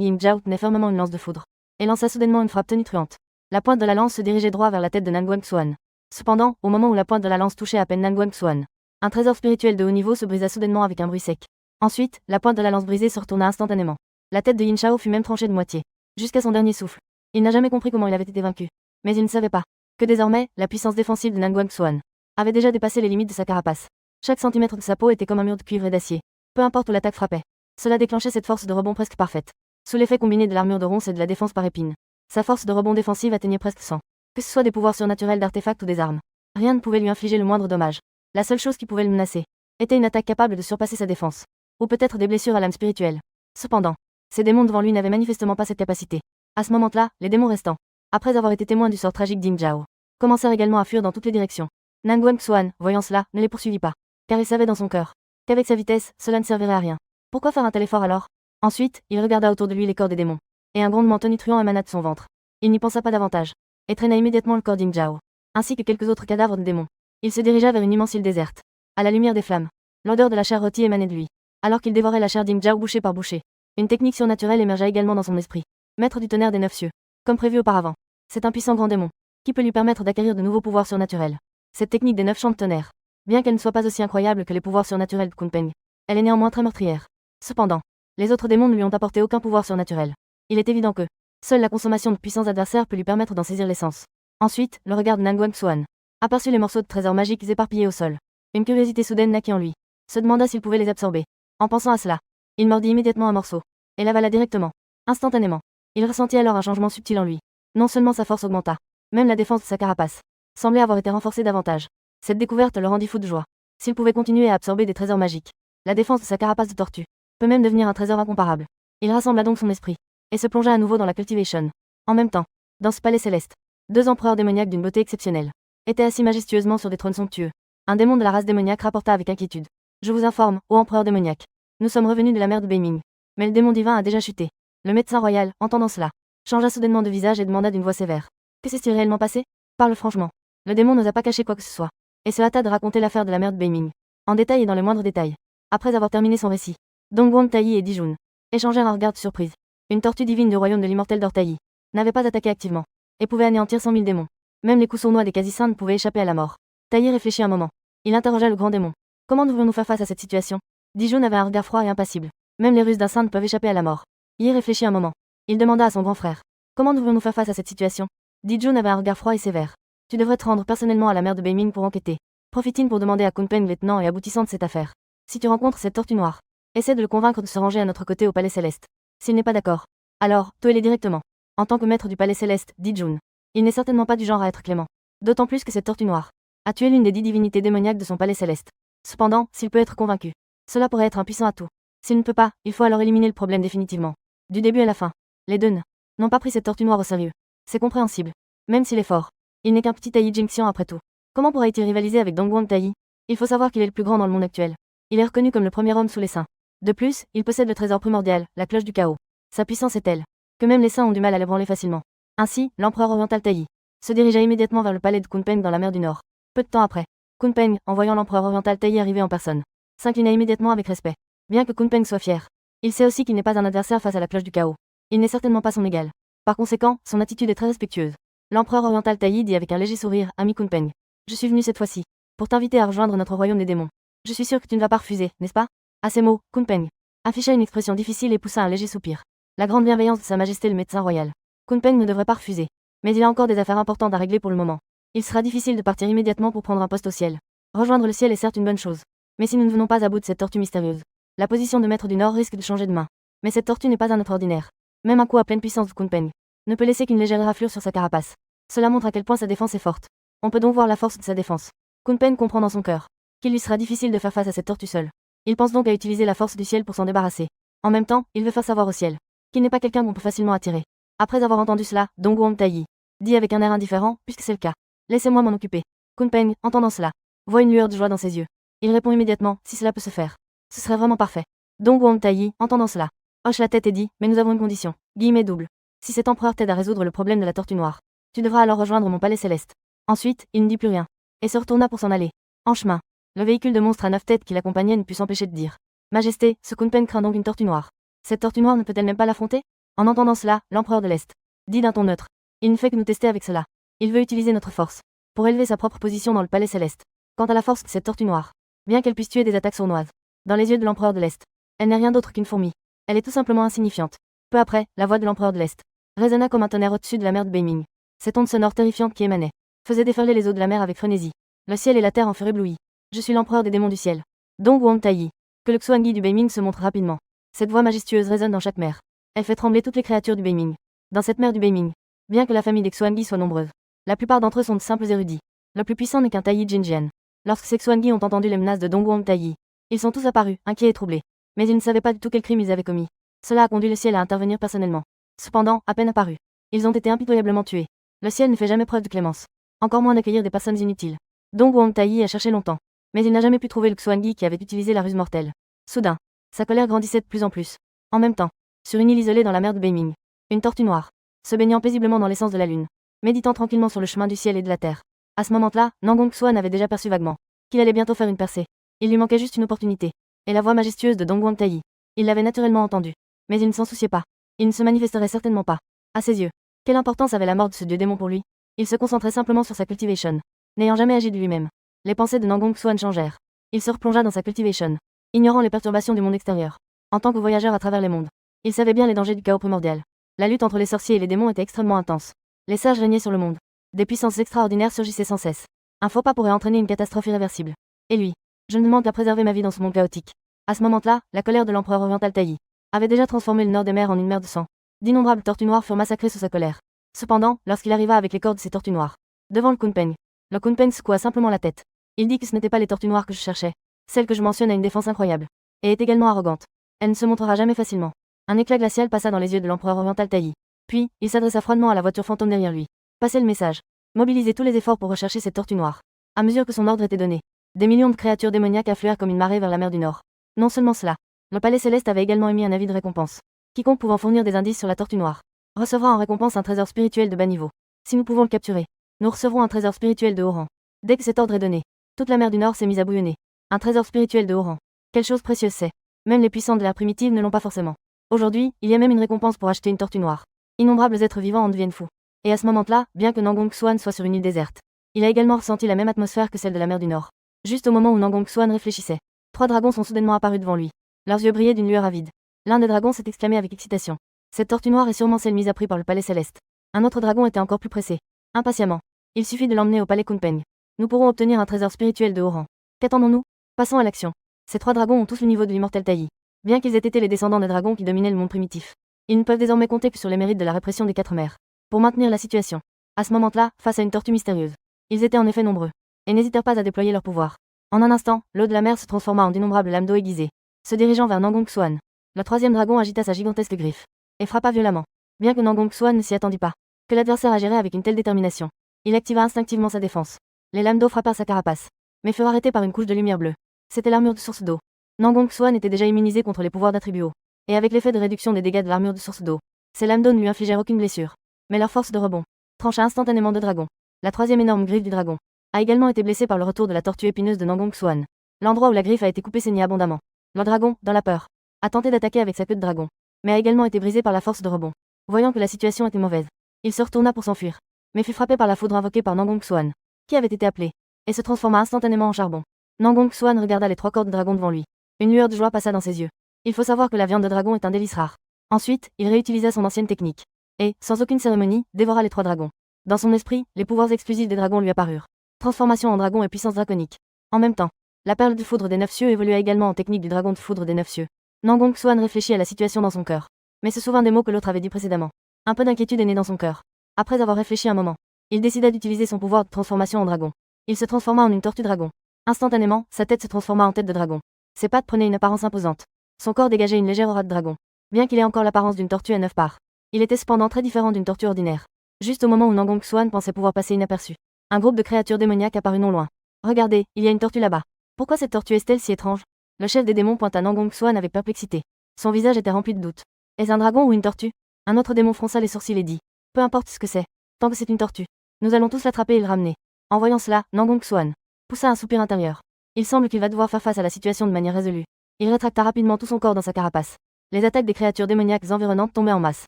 Ying Zhao tenait fermement une lance de foudre et lança soudainement une frappe tonitruante. La pointe de la lance se dirigeait droit vers la tête de Nangguang Xuan. Cependant, au moment où la pointe de la lance touchait à peine Nangguang Xuan, un trésor spirituel de haut niveau se brisa soudainement avec un bruit sec. Ensuite, la pointe de la lance brisée se retourna instantanément. La tête de Yin Chao fut même tranchée de moitié, jusqu'à son dernier souffle. Il n'a jamais compris comment il avait été vaincu. Mais il ne savait pas que désormais, la puissance défensive de Nangguang Xuan avait déjà dépassé les limites de sa carapace. Chaque centimètre de sa peau était comme un mur de cuivre et d'acier. Peu importe où l'attaque frappait, cela déclenchait cette force de rebond presque parfaite. Sous l'effet combiné de l'armure de ronce et de la défense par épine, sa force de rebond défensive atteignait presque 100. Que ce soit des pouvoirs surnaturels d'artefacts ou des armes, rien ne pouvait lui infliger le moindre dommage. La seule chose qui pouvait le menacer était une attaque capable de surpasser sa défense, ou peut-être des blessures à l'âme spirituelle. Cependant, ces démons devant lui n'avaient manifestement pas cette capacité. À ce moment-là, les démons restants, après avoir été témoins du sort tragique d'Ying Zhao, commencèrent également à fuir dans toutes les directions. Nangguang Xuan, voyant cela, ne les poursuivit pas, car il savait dans son cœur qu'avec sa vitesse, cela ne servirait à rien. Pourquoi faire un tel effort alors? Ensuite, il regarda autour de lui les corps des démons, et un grondement tonitruant émana de son ventre. Il n'y pensa pas davantage, et traîna immédiatement le corps d'Ying Zhao, ainsi que quelques autres cadavres de démons. Il se dirigea vers une immense île déserte, à la lumière des flammes. L'odeur de la chair rôtie émanait de lui, alors qu'il dévorait la chair d'Ying Zhao bouchée par bouchée. Une technique surnaturelle émergea également dans son esprit. Maître du tonnerre des 9 cieux, comme prévu auparavant. C'est un puissant grand démon, qui peut lui permettre d'acquérir de nouveaux pouvoirs surnaturels. Cette technique des 9 champs de tonnerre, bien qu'elle ne soit pas aussi incroyable que les pouvoirs surnaturels de Kunpeng, elle est néanmoins très meurtrière. Cependant, les autres démons ne lui ont apporté aucun pouvoir surnaturel. Il est évident que seule la consommation de puissants adversaires peut lui permettre d'en saisir l'essence. Ensuite, le regard de Nangguang Xuan aperçut les morceaux de trésors magiques éparpillés au sol. Une curiosité soudaine naquit en lui. Se demanda s'il pouvait les absorber. En pensant à cela, il mordit immédiatement un morceau et l'avala directement, instantanément. Il ressentit alors un changement subtil en lui. Non seulement sa force augmenta, même la défense de sa carapace semblait avoir été renforcée davantage. Cette découverte le rendit fou de joie. S'il pouvait continuer à absorber des trésors magiques, la défense de sa carapace de tortue peut même devenir un trésor incomparable. Il rassembla donc son esprit et se plongea à nouveau dans la cultivation. En même temps, dans ce palais céleste, 2 empereurs démoniaques d'une beauté exceptionnelle étaient assis majestueusement sur des trônes somptueux. Un démon de la race démoniaque rapporta avec inquiétude: Je vous informe, ô empereur démoniaque, nous sommes revenus de la mer de Beiming. Mais le démon divin a déjà chuté. Le médecin royal, entendant cela, changea soudainement de visage et demanda d'une voix sévère: Que s'est-il réellement passé? Parle franchement. Le démon n'osa pas cacher quoi que ce soit, et se hâta de raconter l'affaire de la mer de Beiming, en détail et dans les moindres détails. Après avoir terminé son récit, Dongguan Taiyi et Dijun échangèrent un regard de surprise. Une tortue divine du royaume de l'immortel d'Ortaï n'avait pas attaqué activement, et pouvait anéantir 100 000 démons. Même les coups sournois des quasi-saints ne pouvaient échapper à la mort. Taiyi réfléchit un moment. Il interrogea le grand démon. Comment devrions-nous faire face à cette situation? Dijun avait un regard froid et impassible. Même les ruses d'un saint ne peuvent échapper à la mort. Yi réfléchit un moment. Il demanda à son grand frère: Comment devrions-nous faire face à cette situation? Dijun avait un regard froid et sévère. Tu devrais te rendre personnellement à la mer de Beiming pour enquêter. Profite-t-il pour demander à Kunpeng les tenants et aboutissants de cette affaire. Si tu rencontres cette tortue noire, essaie de le convaincre de se ranger à notre côté au palais céleste. S'il n'est pas d'accord, alors, tuez-les directement. En tant que maître du palais céleste, dit Jun, il n'est certainement pas du genre à être clément. D'autant plus que cette tortue noire a tué l'une des 10 divinités démoniaques de son palais céleste. Cependant, s'il peut être convaincu, cela pourrait être un puissant atout. S'il ne peut pas, il faut alors éliminer le problème définitivement. Du début à la fin, les deux n'ont pas pris cette tortue noire au sérieux. C'est compréhensible. Même s'il est fort, il n'est qu'un petit Taiyi Jingxian après tout. Comment pourrait-il rivaliser avec Dongguan Taiyi? Il faut savoir qu'il est le plus grand dans le monde actuel. Il est reconnu comme le premier homme sous les saints. De plus, il possède le trésor primordial, la cloche du chaos. Sa puissance est telle que même les saints ont du mal à l'ébranler facilement. Ainsi, l'empereur oriental Tayi se dirigea immédiatement vers le palais de Kunpeng dans la mer du Nord. Peu de temps après, Kunpeng, en voyant l'empereur oriental Tayi arriver en personne, s'inclina immédiatement avec respect. Bien que Kunpeng soit fier, il sait aussi qu'il n'est pas un adversaire face à la cloche du chaos. Il n'est certainement pas son égal. Par conséquent, son attitude est très respectueuse. L'empereur oriental Tayi dit avec un léger sourire, ami Kunpeng, je suis venu cette fois-ci pour t'inviter à rejoindre notre royaume des démons. Je suis sûr que tu ne vas pas refuser, n'est-ce pas? À ces mots, Kunpeng afficha une expression difficile et poussa un léger soupir. La grande bienveillance de Sa Majesté le médecin royal. Kunpeng ne devrait pas refuser. Mais il a encore des affaires importantes à régler pour le moment. Il sera difficile de partir immédiatement pour prendre un poste au ciel. Rejoindre le ciel est certes une bonne chose. Mais si nous ne venons pas à bout de cette tortue mystérieuse, la position de maître du Nord risque de changer de main. Mais cette tortue n'est pas un être ordinaire. Même un coup à pleine puissance de Kunpeng ne peut laisser qu'une légère raflure sur sa carapace. Cela montre à quel point sa défense est forte. On peut donc voir la force de sa défense. Kunpeng comprend dans son cœur qu'il lui sera difficile de faire face à cette tortue seule. Il pense donc à utiliser la force du ciel pour s'en débarrasser. En même temps, il veut faire savoir au ciel qu'il n'est pas quelqu'un qu'on peut facilement attirer. Après avoir entendu cela, Dongguan Tayi dit avec un air indifférent, puisque c'est le cas. Laissez-moi m'en occuper. Kunpeng, entendant cela, voit une lueur de joie dans ses yeux. Il répond immédiatement, si cela peut se faire. Ce serait vraiment parfait. Dongguan Tayi, entendant cela, hoche la tête et dit, mais nous avons une condition. Guillemets double. Si cet empereur t'aide à résoudre le problème de la tortue noire, tu devras alors rejoindre mon palais céleste. Ensuite, il ne dit plus rien. Et se retourna pour s'en aller. En chemin, le véhicule de monstre à 9 têtes qui l'accompagnait ne put s'empêcher de dire. Majesté, ce Kunpeng craint donc une tortue noire. Cette tortue noire ne peut-elle même pas l'affronter? En entendant cela, l'empereur de l'Est dit d'un ton neutre. Il ne fait que nous tester avec cela. Il veut utiliser notre force pour élever sa propre position dans le palais céleste. Quant à la force de cette tortue noire, bien qu'elle puisse tuer des attaques sournoises, dans les yeux de l'empereur de l'Est, elle n'est rien d'autre qu'une fourmi. Elle est tout simplement insignifiante. Peu après, la voix de l'empereur de l'Est résonna comme un tonnerre au-dessus de la mer de Beiming. Cette onde sonore terrifiante qui émanait faisait déferler les eaux de la mer avec frénésie. Le ciel et la terre en furent éblouis. Je suis l'empereur des démons du ciel. Dongguan Tayi. Que le Xuangi du Beiming se montre rapidement. Cette voix majestueuse résonne dans chaque mer. Elle fait trembler toutes les créatures du Beiming. Dans cette mer du Beiming, bien que la famille des Xuangi soit nombreuse, la plupart d'entre eux sont de simples érudits. Le plus puissant n'est qu'un Tayi Jinjian. Lorsque ces Xuangi ont entendu les menaces de Dongguan Tayi, ils sont tous apparus, inquiets et troublés. Mais ils ne savaient pas du tout quel crime ils avaient commis. Cela a conduit le ciel à intervenir personnellement. Cependant, à peine apparus, ils ont été impitoyablement tués. Le ciel ne fait jamais preuve de clémence. Encore moins d'accueillir des personnes inutiles. Dongguan Tayi a cherché longtemps, mais il n'a jamais pu trouver le Xuangi qui avait utilisé la ruse mortelle. Soudain, sa colère grandissait de plus en plus. En même temps, sur une île isolée dans la mer de Beiming, une tortue noire, se baignant paisiblement dans l'essence de la lune, méditant tranquillement sur le chemin du ciel et de la terre. À ce moment-là, Nangong Xuan avait déjà perçu vaguement qu'il allait bientôt faire une percée. Il lui manquait juste une opportunité. Et la voix majestueuse de Dongguan Tayi. Il l'avait naturellement entendue. Mais il ne s'en souciait pas. Il ne se manifesterait certainement pas. À ses yeux, quelle importance avait la mort de ce dieu démon pour lui? Il se concentrait simplement sur sa cultivation. N'ayant jamais agi de lui-même, les pensées de Nangong Xuan changèrent. Il se replongea dans sa cultivation, ignorant les perturbations du monde extérieur. En tant que voyageur à travers les mondes, il savait bien les dangers du chaos primordial. La lutte entre les sorciers et les démons était extrêmement intense. Les sages régnaient sur le monde. Des puissances extraordinaires surgissaient sans cesse. Un faux pas pourrait entraîner une catastrophe irréversible. Et lui, je ne demande qu'à préserver ma vie dans ce monde chaotique. À ce moment-là, la colère de l'empereur oriental Tayi avait déjà transformé le nord des mers en une mer de sang. D'innombrables tortues noires furent massacrées sous sa colère. Cependant, lorsqu'il arriva avec les corps de ces tortues noires, devant le Kunpeng secoua simplement la tête. Il dit que ce n'étaient pas les tortues noires que je cherchais. Celle que je mentionne a une défense incroyable. Et est également arrogante. Elle ne se montrera jamais facilement. Un éclat glacial passa dans les yeux de l'empereur oriental Tayi. Puis, il s'adressa froidement à la voiture fantôme derrière lui. Passez le message. Mobilisez tous les efforts pour rechercher cette tortue noire. À mesure que son ordre était donné, des millions de créatures démoniaques affluèrent comme une marée vers la mer du Nord. Non seulement cela, le palais céleste avait également émis un avis de récompense. Quiconque pouvant fournir des indices sur la tortue noire recevra en récompense un trésor spirituel de bas niveau. Si nous pouvons le capturer, nous recevrons un trésor spirituel de haut rang. Dès que cet ordre est donné, toute la mer du Nord s'est mise à bouillonner. Un trésor spirituel de haut rang. Quelle chose précieuse c'est. Même les puissants de l'ère primitive ne l'ont pas forcément. Aujourd'hui, il y a même une récompense pour acheter une tortue noire. Innombrables êtres vivants en deviennent fous. Et à ce moment-là, bien que Nangong Xuan soit sur une île déserte, il a également ressenti la même atmosphère que celle de la mer du Nord. Juste au moment où Nangong Xuan réfléchissait, 3 dragons sont soudainement apparus devant lui. Leurs yeux brillaient d'une lueur avide. L'un des dragons s'est exclamé avec excitation. Cette tortue noire est sûrement celle mise à prix par le palais céleste. Un autre dragon était encore plus pressé. Impatiemment. Il suffit de l'emmener au palais Kunpeng. Nous pourrons obtenir un trésor spirituel de haut rang. Qu'attendons-nous? Passons à l'action. Ces 3 dragons ont tous le niveau de l'immortel Tayi. Bien qu'ils aient été les descendants des dragons qui dominaient le monde primitif, ils ne peuvent désormais compter que sur les mérites de la répression des 4 mers pour maintenir la situation. À ce moment-là, face à une tortue mystérieuse, ils étaient en effet nombreux et n'hésitèrent pas à déployer leur pouvoir. En un instant, l'eau de la mer se transforma en d'innombrables lames d'eau aiguisées, se dirigeant vers Nangong Xuan. Le 3e dragon agita sa gigantesque griffe et frappa violemment. Bien que Nangong Xuan ne s'y attendit pas, que l'adversaire agirait avec une telle détermination, il activa instinctivement sa défense. Les lames d'eau frappèrent sa carapace, mais furent arrêtées par une couche de lumière bleue. C'était l'armure de source d'eau. Nangong Xuan était déjà immunisé contre les pouvoirs d'attribut haut, et avec l'effet de réduction des dégâts de l'armure de source d'eau, ces lames d'eau ne lui infligèrent aucune blessure. mais leur force de rebond trancha instantanément deux dragons. La troisième énorme griffe du dragon a également été blessée par le retour de la tortue épineuse de Nangong Xuan. L'endroit où la griffe a été coupée saignait abondamment. Le dragon, dans la peur, a tenté d'attaquer avec sa queue de dragon, mais a également été brisé par la force de rebond. Voyant que la situation était mauvaise, il se retourna pour s'enfuir, mais fut frappé par la foudre invoquée par Nangong Xuan, qui avait été appelé, et se transforma instantanément en charbon. Nangong Xuan regarda les trois corps de dragon devant lui. Une lueur de joie passa dans ses yeux. Il faut savoir que la viande de dragon est un délice rare. Ensuite, il réutilisa son ancienne technique, et, sans aucune cérémonie, dévora les trois dragons. Dans son esprit, les pouvoirs exclusifs des dragons lui apparurent. Transformation en dragon et puissance draconique. En même temps, la perle de foudre des 9 cieux évolua également en technique du dragon de foudre des 9 cieux. Nangong Xuan réfléchit à la situation dans son cœur, mais se souvint des mots que l'autre avait dit précédemment. Un peu d'inquiétude est née dans son cœur. Après avoir réfléchi un moment, il décida d'utiliser son pouvoir de transformation en dragon. Il se transforma en une tortue dragon. Instantanément, sa tête se transforma en tête de dragon. Ses pattes prenaient une apparence imposante. Son corps dégageait une légère aura de dragon. Bien qu'il ait encore l'apparence d'une tortue à 9 parts, il était cependant très différent d'une tortue ordinaire. Juste au moment où Nangong Xuan pensait pouvoir passer inaperçu, un groupe de créatures démoniaques apparut non loin. Regardez, il y a une tortue là-bas. Pourquoi cette tortue est-elle si étrange? Le chef des démons pointa Nangong Xuan avec perplexité. Son visage était rempli de doutes. Est-ce un dragon ou une tortue? Un autre démon fronça les sourcils et dit. Peu importe ce que c'est, tant que c'est une tortue. Nous allons tous l'attraper et le ramener. En voyant cela, Nangong Xuan poussa un soupir intérieur. Il semble qu'il va devoir faire face à la situation de manière résolue. Il rétracta rapidement tout son corps dans sa carapace. Les attaques des créatures démoniaques environnantes tombaient en masse.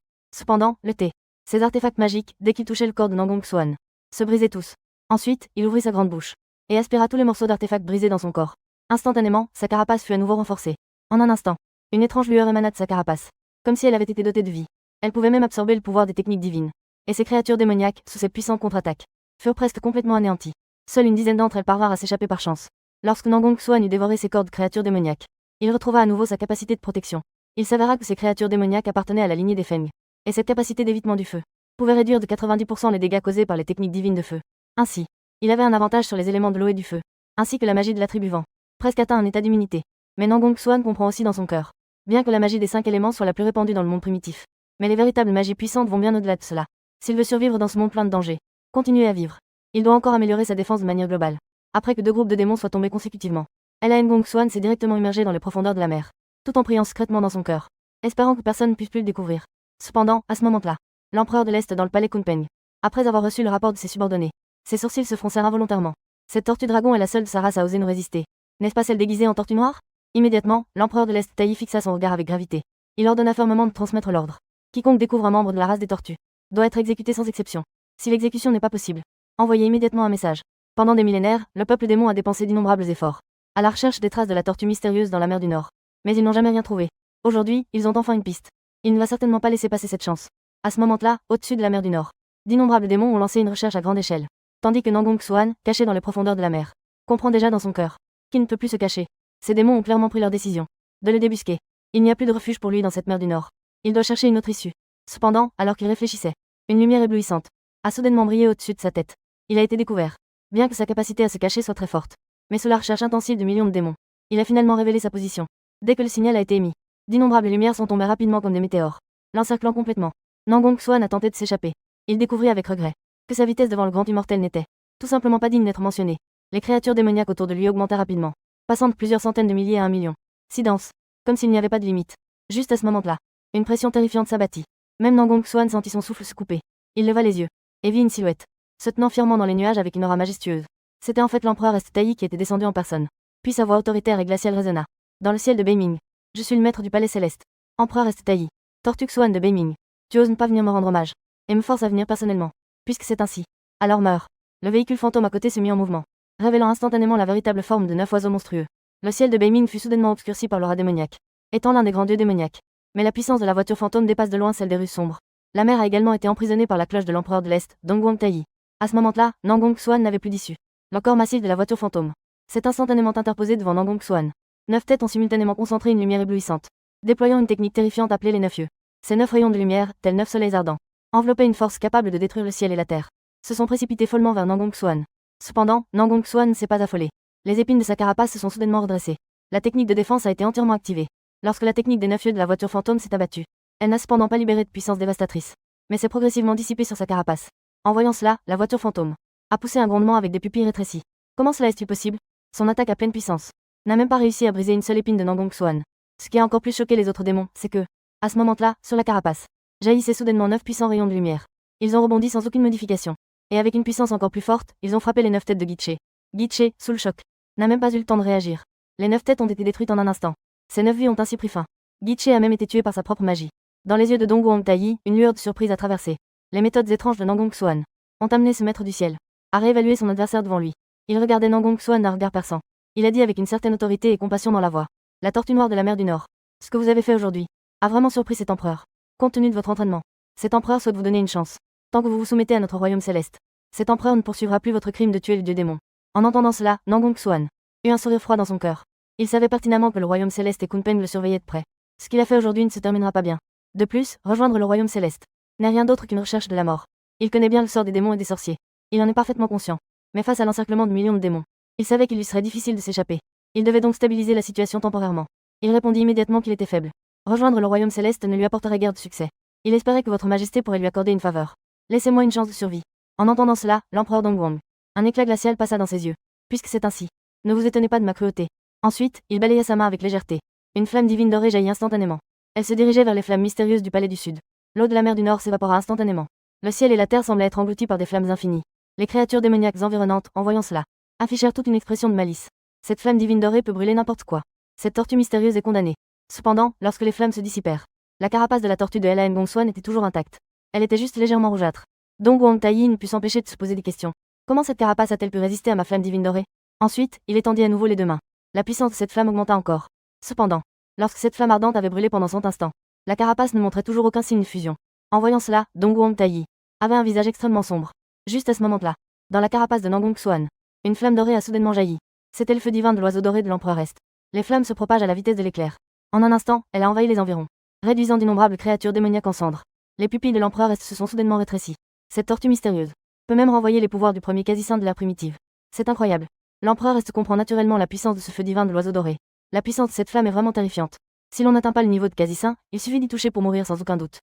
Cependant, le thé, ces artefacts magiques, dès qu'ils touchaient le corps de Nangong Xuan, se brisaient tous. Ensuite, il ouvrit sa grande bouche et aspira tous les morceaux d'artefacts brisés dans son corps. Instantanément, sa carapace fut à nouveau renforcée. En un instant, une étrange lueur émana de sa carapace, comme si elle avait été dotée de vie. Elle pouvait même absorber le pouvoir des techniques divines. Et ces créatures démoniaques, sous ces puissantes contre-attaques, furent presque complètement anéanties. Seule une dizaine d'entre elles parvinrent à s'échapper par chance. Lorsque Nangong Xuan eut dévoré ses corps de créatures démoniaques, il retrouva à nouveau sa capacité de protection. Il s'avéra que ces créatures démoniaques appartenaient à la lignée des Feng, et cette capacité d'évitement du feu pouvait réduire de 90% les dégâts causés par les techniques divines de feu. Ainsi, il avait un avantage sur les éléments de l'eau et du feu, ainsi que la magie de la tribu vent, presque atteint un état d'immunité. Mais Nangong Xuan comprend aussi dans son cœur, bien que la magie des 5 éléments soit la plus répandue dans le monde primitif, mais les véritables magies puissantes vont bien au-delà de cela. S'il veut survivre dans ce monde plein de dangers, continuer à vivre, il doit encore améliorer sa défense de manière globale. Après que 2 groupes de démons soient tombés consécutivement, Nangong Xuan s'est directement immergé dans les profondeurs de la mer, tout en priant secrètement dans son cœur, espérant que personne ne puisse plus le découvrir. Cependant, à ce moment-là, l'empereur de l'Est dans le palais Kunpeng, après avoir reçu le rapport de ses subordonnés, ses sourcils se froncèrent involontairement. Cette tortue dragon est la seule de sa race à oser nous résister. N'est-ce pas celle déguisée en tortue noire? Immédiatement, l'empereur de l'Est Taï fixa son regard avec gravité. Il ordonna fermement de transmettre l'ordre. Quiconque découvre un membre de la race des tortues doit être exécuté sans exception. Si l'exécution n'est pas possible, envoyez immédiatement un message. Pendant des millénaires, le peuple démon a dépensé d'innombrables efforts à la recherche des traces de la tortue mystérieuse dans la mer du Nord. Mais ils n'ont jamais rien trouvé. Aujourd'hui, ils ont enfin une piste. Il ne va certainement pas laisser passer cette chance. À ce moment-là, au-dessus de la mer du Nord, d'innombrables démons ont lancé une recherche à grande échelle. Tandis que Nangong Xuan, caché dans les profondeurs de la mer, comprend déjà dans son cœur qu'il ne peut plus se cacher. Ces démons ont clairement pris leur décision de le débusquer. Il n'y a plus de refuge pour lui dans cette mer du Nord. Il doit chercher une autre issue. Cependant, alors qu'il réfléchissait, une lumière éblouissante a soudainement brillé au-dessus de sa tête. Il a été découvert. Bien que sa capacité à se cacher soit très forte, mais sous la recherche intensive de millions de démons, il a finalement révélé sa position. Dès que le signal a été émis, d'innombrables lumières sont tombées rapidement comme des météores, l'encerclant complètement. Nangong Xuan a tenté de s'échapper. Il découvrit avec regret que sa vitesse devant le grand immortel n'était tout simplement pas digne d'être mentionnée. Les créatures démoniaques autour de lui augmentaient rapidement, passant de plusieurs centaines de milliers à 1 million. Si dense, comme s'il n'y avait pas de limite. Juste à ce moment-là, une pression terrifiante s'abattit. Même Nangong Xuan sentit son souffle se couper. Il leva les yeux et vit une silhouette se tenant fièrement dans les nuages avec une aura majestueuse. C'était en fait l'empereur Est-Taï qui était descendu en personne. Puis sa voix autoritaire et glaciale résonna dans le ciel de Beiming. Je suis le maître du palais céleste. Empereur Est-Taï. Tortue Xuan de Beiming. Tu oses ne pas venir me rendre hommage et me force à venir personnellement. Puisque c'est ainsi, alors meurs. Le véhicule fantôme à côté se mit en mouvement, révélant instantanément la véritable forme de 9 oiseaux monstrueux. Le ciel de Beiming fut soudainement obscurci par l'aura démoniaque, étant l'un des grands dieux démoniaques. Mais la puissance de la voiture fantôme dépasse de loin celle des rues sombres. La mer a également été emprisonnée par la cloche de l'empereur de l'Est, Dongguang Tayi. À ce moment-là, Nangong Xuan n'avait plus d'issue. Le corps massif de la voiture fantôme s'est instantanément interposé devant Nangong Xuan. 9 têtes ont simultanément concentré une lumière éblouissante, déployant une technique terrifiante appelée les 9 yeux. Ces 9 rayons de lumière, tels 9 soleils ardents, enveloppaient une force capable de détruire le ciel et la terre, se sont précipités follement vers Nangong Xuan. Cependant, Nangong Xuan ne s'est pas affolé. Les épines de sa carapace se sont soudainement redressées. La technique de défense a été entièrement activée. Lorsque la technique des 9 yeux de la voiture fantôme s'est abattue, elle n'a cependant pas libéré de puissance dévastatrice, mais s'est progressivement dissipée sur sa carapace. En voyant cela, la voiture fantôme a poussé un grondement avec des pupilles rétrécies. Comment cela est-il possible? Son attaque à pleine puissance n'a même pas réussi à briser une seule épine de Nangong Xuan. Ce qui a encore plus choqué les autres démons, c'est que, à ce moment-là, sur la carapace, jaillissaient soudainement 9 puissants rayons de lumière. Ils ont rebondi sans aucune modification. Et avec une puissance encore plus forte, ils ont frappé les 9 têtes de Gitche. Gitche, sous le choc, n'a même pas eu le temps de réagir. Les 9 têtes ont été détruites en un instant. Ces 9 vies ont ainsi pris fin. Gitche a même été tué par sa propre magie. Dans les yeux de Dongguang Taiyi, une lueur de surprise a traversé. Les méthodes étranges de Nangong Xuan ont amené ce maître du ciel à réévaluer son adversaire devant lui. Il regardait Nangong Xuan d'un regard perçant. Il a dit avec une certaine autorité et compassion dans la voix. La tortue noire de la mer du Nord. Ce que vous avez fait aujourd'hui a vraiment surpris cet empereur. Compte tenu de votre entraînement, cet empereur souhaite vous donner une chance. Tant que vous vous soumettez à notre royaume céleste, cet empereur ne poursuivra plus votre crime de tuer le dieu démon. En entendant cela, Nangong Xuan eut un sourire froid dans son cœur. Il savait pertinemment que le royaume céleste et Kunpeng le surveillaient de près. Ce qu'il a fait aujourd'hui ne se terminera pas bien. De plus, rejoindre le royaume céleste n'est rien d'autre qu'une recherche de la mort. Il connaît bien le sort des démons et des sorciers. Il en est parfaitement conscient. Mais face à l'encerclement de millions de démons, il savait qu'il lui serait difficile de s'échapper. Il devait donc stabiliser la situation temporairement. Il répondit immédiatement qu'il était faible. Rejoindre le royaume céleste ne lui apporterait guère de succès. Il espérait que votre majesté pourrait lui accorder une faveur. Laissez-moi une chance de survie. En entendant cela, l'empereur Dongguang, un éclat glacial passa dans ses yeux. Puisque c'est ainsi, ne vous étonnez pas de ma cruauté. Ensuite, il balaya sa main avec légèreté. Une flamme divine dorée jaillit instantanément. Elle se dirigeait vers les flammes mystérieuses du palais du Sud. L'eau de la mer du Nord s'évapora instantanément. Le ciel et la terre semblaient être engloutis par des flammes infinies. Les créatures démoniaques environnantes, en voyant cela, affichèrent toute une expression de malice. Cette flamme divine dorée peut brûler n'importe quoi. Cette tortue mystérieuse est condamnée. Cependant, lorsque les flammes se dissipèrent, la carapace de la tortue de Lan Gongsuan était toujours intacte. Elle était juste légèrement rougeâtre. Dongguang Taiyi ne put s'empêcher de se poser des questions. Comment cette carapace a-t-elle pu résister à ma flamme divine dorée? Ensuite, il étendit à nouveau les deux mains. La puissance de cette flamme augmenta encore. Cependant, lorsque cette flamme ardente avait brûlé pendant cet instant, la carapace ne montrait toujours aucun signe de fusion. En voyant cela, Dongguang Taiyi avait un visage extrêmement sombre. Juste à ce moment-là, dans la carapace de Nangong Xuan, une flamme dorée a soudainement jailli. C'était le feu divin de l'oiseau doré de l'empereur Est. Les flammes se propagent à la vitesse de l'éclair. En un instant, elle a envahi les environs, réduisant d'innombrables créatures démoniaques en cendres. Les pupilles de l'empereur Est se sont soudainement rétrécies. Cette tortue mystérieuse peut même renvoyer les pouvoirs du premier quasi-saint de l'ère primitive. C'est incroyable. L'empereur Est comprend naturellement la puissance de ce feu divin de l'oiseau doré. La puissance de cette flamme est vraiment terrifiante. Si l'on n'atteint pas le niveau de quasi-saint, il suffit d'y toucher pour mourir sans aucun doute.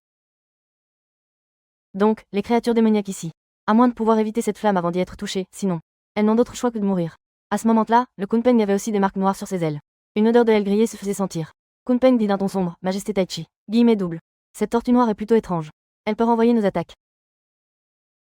Donc, les créatures démoniaques ici, à moins de pouvoir éviter cette flamme avant d'y être touchées, sinon, elles n'ont d'autre choix que de mourir. À ce moment-là, le Kunpeng avait aussi des marques noires sur ses ailes. Une odeur de aile grillée se faisait sentir. Kunpeng dit d'un ton sombre, Majesté Taichi, guillemets double. Cette tortue noire est plutôt étrange. Elle peut renvoyer nos attaques.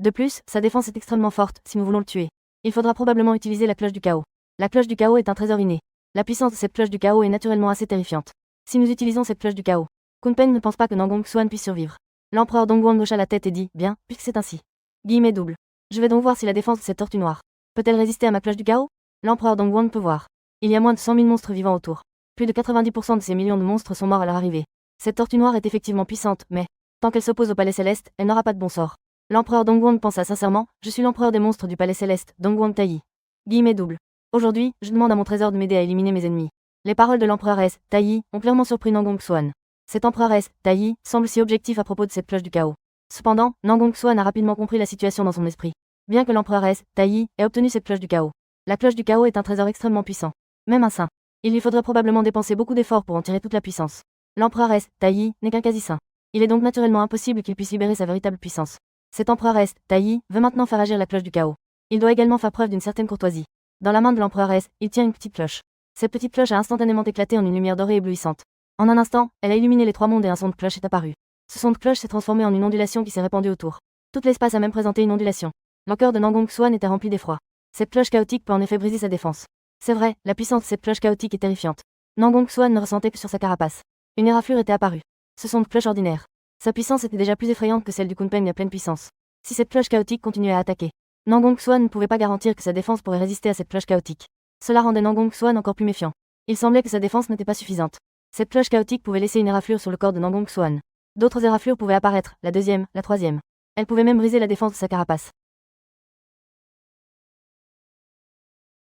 De plus, sa défense est extrêmement forte, si nous voulons le tuer. Il faudra probablement utiliser la cloche du chaos. La cloche du chaos est un trésor inné. La puissance de cette cloche du chaos est naturellement assez terrifiante. Si nous utilisons cette cloche du chaos, Kunpeng ne pense pas que Nangong Xuan puisse survivre. L'empereur Dongguang hocha la tête et dit, bien, puisque c'est ainsi. Guillemets double. Je vais donc voir si la défense de cette tortue noire peut-elle résister à ma cloche du chaos? L'empereur Dongguang peut voir. Il y a moins de 100 000 monstres vivants autour. Plus de 90% de ces millions de monstres sont morts à leur arrivée. Cette tortue noire est effectivement puissante, mais, tant qu'elle s'oppose au palais céleste, elle n'aura pas de bon sort. L'empereur Dongguang pensa sincèrement, je suis l'empereur des monstres du palais céleste, Dongguang Taiyi. Guillemets double. Aujourd'hui, je demande à mon trésor de m'aider à éliminer mes ennemis. Les paroles de l'empereur S. Taiyi ont clairement surpris Nangong Xuan. Cet empereur S. Taiyi semble si objectif à propos de cette cloche du chaos. Cependant, Nangong Xuan a rapidement compris la situation dans son esprit. Bien que l'empereur S. Taiyi ait obtenu cette cloche du chaos, la cloche du chaos est un trésor extrêmement puissant. Même un saint. Il lui faudrait probablement dépenser beaucoup d'efforts pour en tirer toute la puissance. L'empereur S. Taiyi n'est qu'un quasi-saint. Il est donc naturellement impossible qu'il puisse libérer sa véritable puissance. Cet empereur S. Taiyi veut maintenant faire agir la cloche du chaos. Il doit également faire preuve d'une certaine courtoisie. Dans la main de l'empereur S, il tient une petite cloche. Cette petite cloche a instantanément éclaté en une lumière dorée éblouissante. En un instant, elle a illuminé les trois mondes et un son de cloche est apparu. Ce son de cloche s'est transformé en une ondulation qui s'est répandue autour. Tout l'espace a même présenté une ondulation. Le cœur de Nangong Xuan était rempli d'effroi. Cette cloche chaotique peut en effet briser sa défense. C'est vrai, la puissance de cette cloche chaotique est terrifiante. Nangong Xuan ne ressentait que sur sa carapace. Une éraflure était apparue. Ce son de cloche ordinaire. Sa puissance était déjà plus effrayante que celle du Kunpeng à pleine puissance. Si cette cloche chaotique continuait à attaquer, Nangong Xuan ne pouvait pas garantir que sa défense pourrait résister à cette cloche chaotique. Cela rendait Nangong Xuan encore plus méfiant. Il semblait que sa défense n'était pas suffisante. Cette cloche chaotique pouvait laisser une éraflure sur le corps de Nangong Xuan. D'autres éraflures pouvaient apparaître, la deuxième, la troisième. Elle pouvait même briser la défense de sa carapace.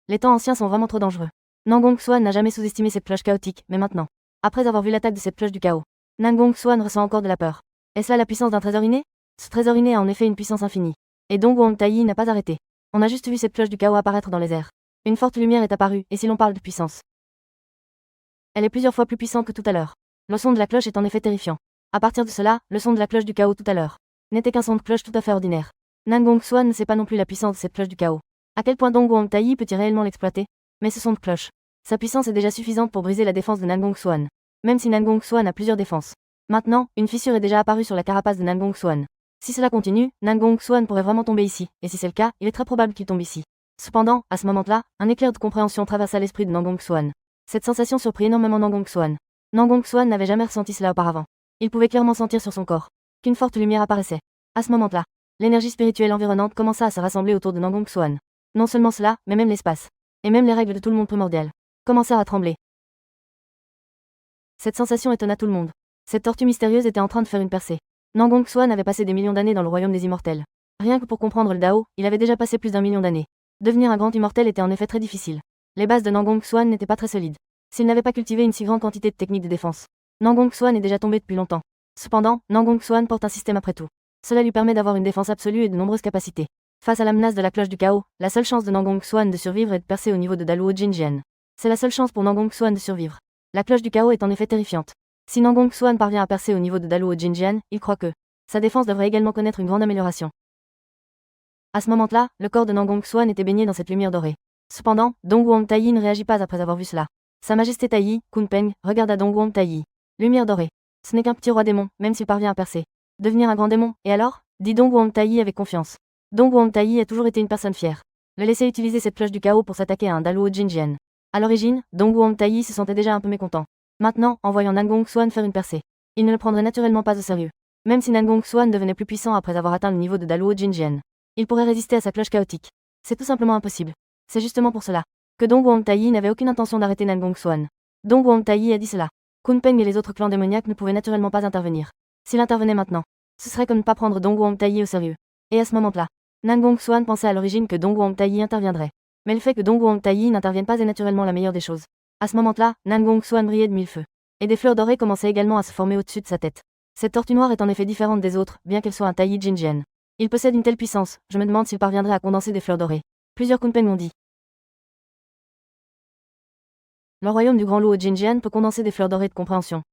Les temps anciens sont vraiment trop dangereux. Nangong Xuan n'a jamais sous-estimé cette cloche chaotique, mais maintenant, après avoir vu l'attaque de cette cloche du chaos, Nangong Xuan ressent encore de la peur. Est-ce là la puissance d'un trésor inné? Ce trésor inné a en effet une puissance infinie. Et Dongguang Taiyi n'a pas arrêté. On a juste vu cette cloche du chaos apparaître dans les airs. Une forte lumière est apparue, et si l'on parle de puissance, elle est plusieurs fois plus puissante que tout à l'heure. Le son de la cloche est en effet terrifiant. À partir de cela, le son de la cloche du chaos tout à l'heure n'était qu'un son de cloche tout à fait ordinaire. Nangong Xuan ne sait pas non plus la puissance de cette cloche du chaos. À quel point Dongguang Taiyi peut-il réellement l'exploiter? Mais ce son de cloche, sa puissance est déjà suffisante pour briser la défense de Nangong Xuan. Même si Nangong Xuan a plusieurs défenses. Maintenant, une fissure est déjà apparue sur la carapace de Nangong Xuan. Si cela continue, Nangong Xuan pourrait vraiment tomber ici, et si c'est le cas, il est très probable qu'il tombe ici. Cependant, à ce moment-là, un éclair de compréhension traversa l'esprit de Nangong Xuan. Cette sensation surprit énormément Nangong Xuan. Nangong Xuan n'avait jamais ressenti cela auparavant. Il pouvait clairement sentir sur son corps qu'une forte lumière apparaissait. À ce moment-là, l'énergie spirituelle environnante commença à se rassembler autour de Nangong Xuan. Non seulement cela, mais même l'espace, et même les règles de tout le monde primordial, commencèrent à trembler. Cette sensation étonna tout le monde. Cette tortue mystérieuse était en train de faire une percée. Nangong Xuan avait passé des millions d'années dans le royaume des immortels. Rien que pour comprendre le Dao, il avait déjà passé plus d'1 million d'années. Devenir un grand immortel était en effet très difficile. Les bases de Nangong Xuan n'étaient pas très solides. S'il n'avait pas cultivé une si grande quantité de techniques de défense, Nangong Xuan est déjà tombé depuis longtemps. Cependant, Nangong Xuan porte un système après tout. Cela lui permet d'avoir une défense absolue et de nombreuses capacités. Face à la menace de la cloche du chaos, la seule chance de Nangong Xuan de survivre est de percer au niveau de Daluo Jinjian. C'est la seule chance pour Nangong Xuan de survivre. La cloche du chaos est en effet terrifiante. Si Nangong Xuan parvient à percer au niveau de Daluo Jinjian, il croit que sa défense devrait également connaître une grande amélioration. À ce moment-là, le corps de Nangong Xuan était baigné dans cette lumière dorée. Cependant, Dongwuong Taiyi ne réagit pas après avoir vu cela. Sa Majesté Taiyi, Kunpeng, regarda Dongwuong Taiyi. Lumière dorée. Ce n'est qu'un petit roi démon, même s'il parvient à percer. Devenir un grand démon, et alors dit Dongwuong Taiyi avec confiance. Dongwuong Taiyi a toujours été une personne fière. Le laisser utiliser cette cloche du chaos pour s'attaquer à un Daluo Jinjian. À l'origine, Dongwuong Taiyi se sentait déjà un peu mécontent. Maintenant, en voyant Nangong Xuan faire une percée, il ne le prendrait naturellement pas au sérieux. Même si Nangong Xuan devenait plus puissant après avoir atteint le niveau de Daluo Jinjian, il pourrait résister à sa cloche chaotique. C'est tout simplement impossible. C'est justement pour cela que Dongwuong Taiyi n'avait aucune intention d'arrêter Nangong Xuan. Dongwuong Taiyi a dit cela. Kunpeng et les autres clans démoniaques ne pouvaient naturellement pas intervenir. S'il intervenait maintenant, ce serait comme ne pas prendre Dongwuong Taiyi au sérieux. Et à ce moment-là, Nangong Xuan pensait à l'origine que Dongwuong Taiyi interviendrait. Mais le fait que Dongwuong Taiyi n'intervienne pas est naturellement la meilleure des choses. À ce moment-là, Nangong Xuan brillait de mille feux. Et des fleurs dorées commençaient également à se former au-dessus de sa tête. Cette tortue noire est en effet différente des autres, bien qu'elle soit un Taiyi Jinjian. Il possède une telle puissance, je me demande s'il parviendrait à condenser des fleurs dorées. Plusieurs Kunpeng l'ont dit. Le royaume du Grand Loup au Jinjian peut condenser des fleurs dorées de compréhension.